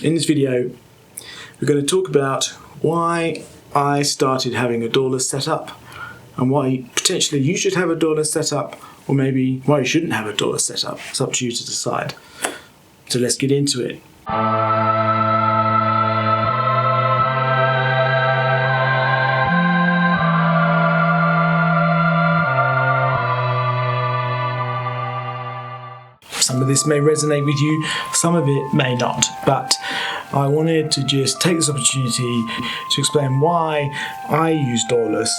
In this video, we're going to talk about why I started having a DAWless setup and why potentially you should have a DAWless setup, or maybe why you shouldn't have a DAWless setup. It's up to you to decide. So let's get into it. Some of this may resonate with you, some of it may not, but I wanted to just take this opportunity to explain why I use DAWless,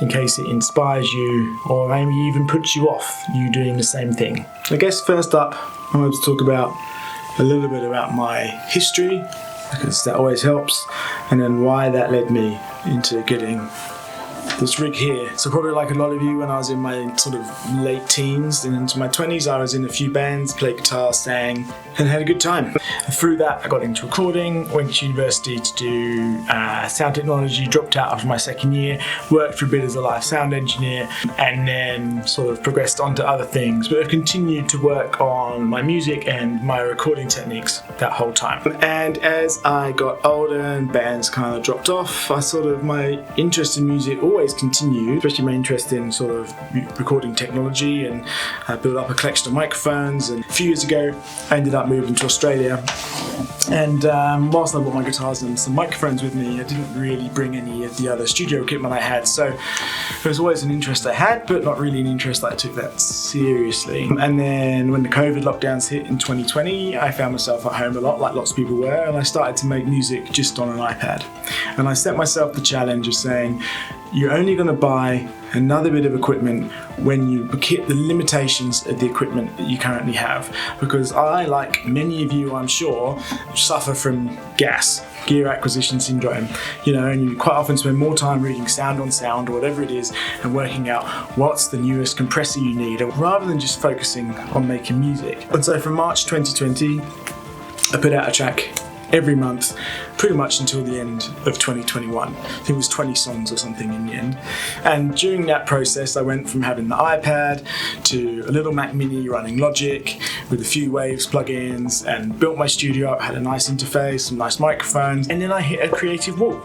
in case it inspires you or maybe even puts you off you doing the same thing. I guess first up, I wanted to talk about a little bit about my history, because that always helps, and then why that led me into getting this rig here. So probably like a lot of you, when I was in my sort of late teens and into my 20s, I was in a few bands, played guitar, sang, and had a good time. And through that I got into recording, went to university to do sound technology, dropped out after my second year, worked for a bit as a live sound engineer, and then sort of progressed on to other things, but I've continued to work on my music and my recording techniques that whole time. And as I got older and bands kind of dropped off, my interest in music always continued, especially my interest in sort of recording technology, and I built up a collection of microphones. And a few years ago I ended up moving to Australia, and whilst I brought my guitars and some microphones with me, I didn't really bring any of the other studio equipment I had, so it was always an interest I had, but not really an interest that I took that seriously. And then when the COVID lockdowns hit in 2020, I found myself at home a lot, like lots of people were, and I started to make music just on an iPad. And I set myself the challenge of saying, you're only going to buy another bit of equipment when you hit the limitations of the equipment that you currently have. Because I, like many of you I'm sure, suffer from gear acquisition syndrome, and you quite often spend more time reading sound on sound or whatever it is and working out what's the newest compressor you need, rather than just focusing on making music. And so from March 2020, I put out a track every month, pretty much until the end of 2021. I think it was 20 songs or something in the end. And during that process, I went from having the iPad to a little Mac Mini running Logic with a few Waves plugins, and built my studio up, had a nice interface, some nice microphones, and then I hit a creative wall.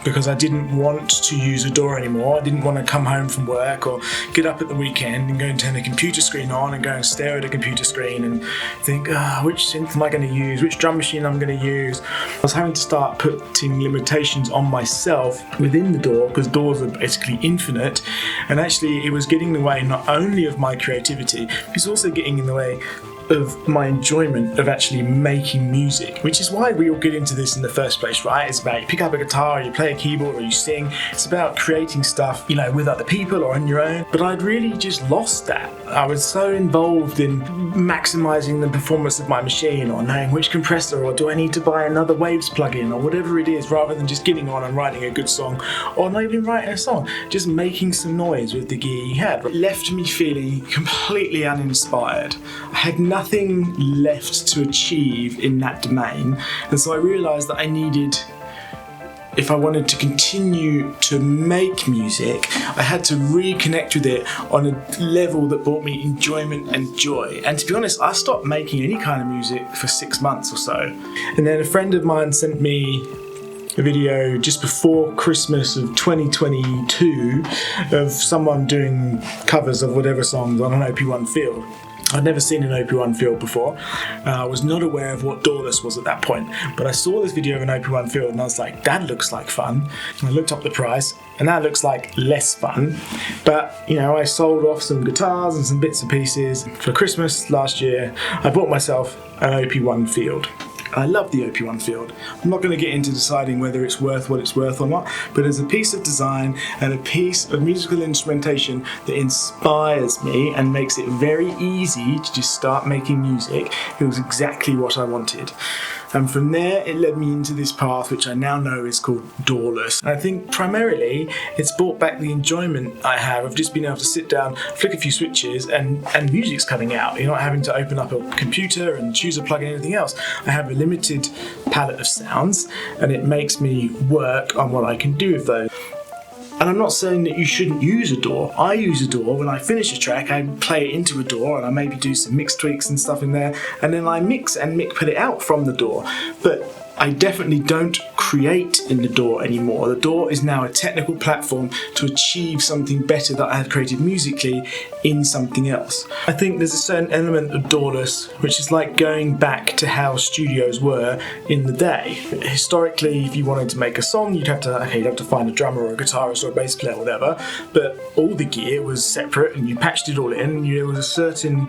Because I didn't want to use a DAW anymore. I didn't want to come home from work or get up at the weekend and go and turn the computer screen on and go and stare at a computer screen and think, which synth am I going to use, which drum machine I'm going to use. I was having to start putting limitations on myself within the DAW, because DAWs are basically infinite, and actually it was getting in the way not only of my creativity, it's also getting in the way of my enjoyment of actually making music, which is why we all get into this in the first place, right? It's about you pick up a guitar, or you play a keyboard, or you sing. It's about creating stuff, with other people or on your own. But I'd really just lost that. I was so involved in maximizing the performance of my machine, or knowing which compressor, or do I need to buy another Waves plugin, or whatever it is, rather than just getting on and writing a good song, or not even writing a song, just making some noise with the gear you had. It left me feeling completely uninspired. I had nothing left to achieve in that domain, and so I realised that I needed, if I wanted to continue to make music, I had to reconnect with it on a level that brought me enjoyment and joy. And to be honest, I stopped making any kind of music for 6 months or so. And then a friend of mine sent me a video just before Christmas of 2022 of someone doing covers of whatever songs on an OP1 field. I'd never seen an OP1 field before. I was not aware of what DAWless was at that point, but I saw this video of an OP1 field and I was like, that looks like fun. And I looked up the price, and that looks like less fun. But, I sold off some guitars and some bits and pieces. For Christmas last year, I bought myself an OP1 field. I love the OP1 field. I'm not going to get into deciding whether it's worth what it's worth or not, but as a piece of design and a piece of musical instrumentation that inspires me and makes it very easy to just start making music, it was exactly what I wanted. And from there, it led me into this path, which I now know is called DAWless. And I think primarily it's brought back the enjoyment I have of just being able to sit down, flick a few switches, and music's coming out. You're not having to open up a computer and choose a plug and anything else. I have a limited palette of sounds, and it makes me work on what I can do with those. And I'm not saying that you shouldn't use a DAW. I use a DAW. When I finish a track, I play it into a DAW and I maybe do some mix tweaks and stuff in there, and then I mix and put it out from the DAW. But I definitely don't create in the DAW anymore. The DAW is now a technical platform to achieve something better that I had created musically in something else. I think there's a certain element of DAWless which is like going back to how studios were in the day. Historically, if you wanted to make a song, you'd have to find a drummer or a guitarist or a bass player or whatever, but all the gear was separate and you patched it all in, and there was a certain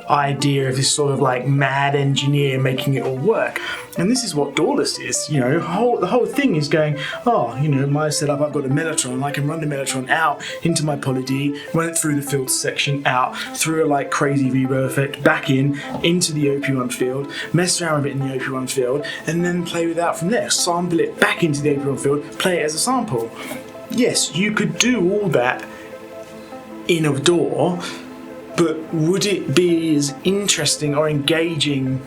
idea of this sort of like mad engineer making it all work. And this is what DAWless is, you know. The whole thing is going, oh, you know, my setup, I've got a Mellotron, I can run the Mellotron out into my Poly D, run it through the filter section, out, through a like crazy reverb effect, back into the OP1 field, mess around with it in the OP1 field, and then play with that from there. Sample it back into the OP1 field, play it as a sample. Yes, you could do all that in a DAW, but would it be as interesting or engaging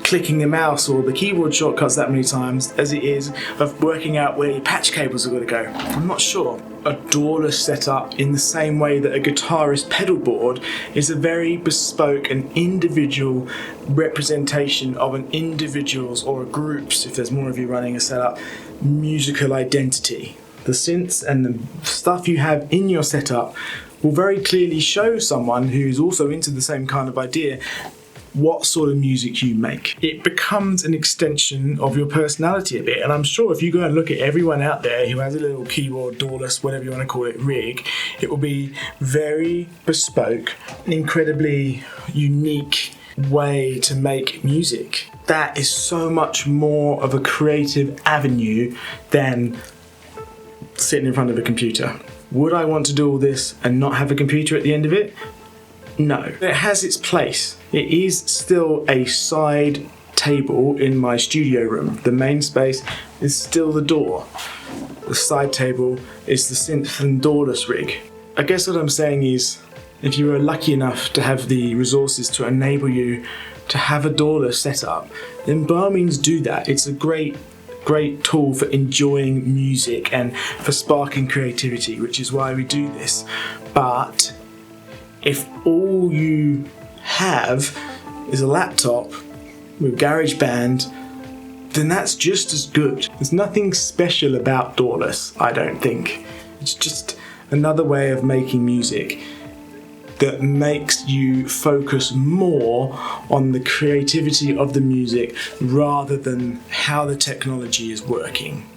clicking the mouse or the keyboard shortcuts that many times as it is of working out where your patch cables are going to go? I'm not sure. A DAWless setup, in the same way that a guitarist pedal board is a very bespoke and individual representation of an individual's or a group's, if there's more of you running a setup, musical identity. The synths and the stuff you have in your setup will very clearly show someone who's also into the same kind of idea what sort of music you make. It becomes an extension of your personality a bit, and I'm sure if you go and look at everyone out there who has a little keyboard, DAWless, whatever you want to call it, rig, it will be very bespoke, an incredibly unique way to make music. That is so much more of a creative avenue than sitting in front of a computer. Would I want to do all this and not have a computer at the end of it? No. It has its place. It is still a side table in my studio room. The main space is still the DAW. The side table is the synth and DAWless rig. I guess what I'm saying is, if you are lucky enough to have the resources to enable you to have a DAWless setup, then by all means do that. It's a great tool for enjoying music and for sparking creativity, which is why we do this. But if all you have is a laptop with GarageBand, then that's just as good. There's nothing special about DAWless, I don't think. It's just another way of making music that makes you focus more on the creativity of the music rather than how the technology is working.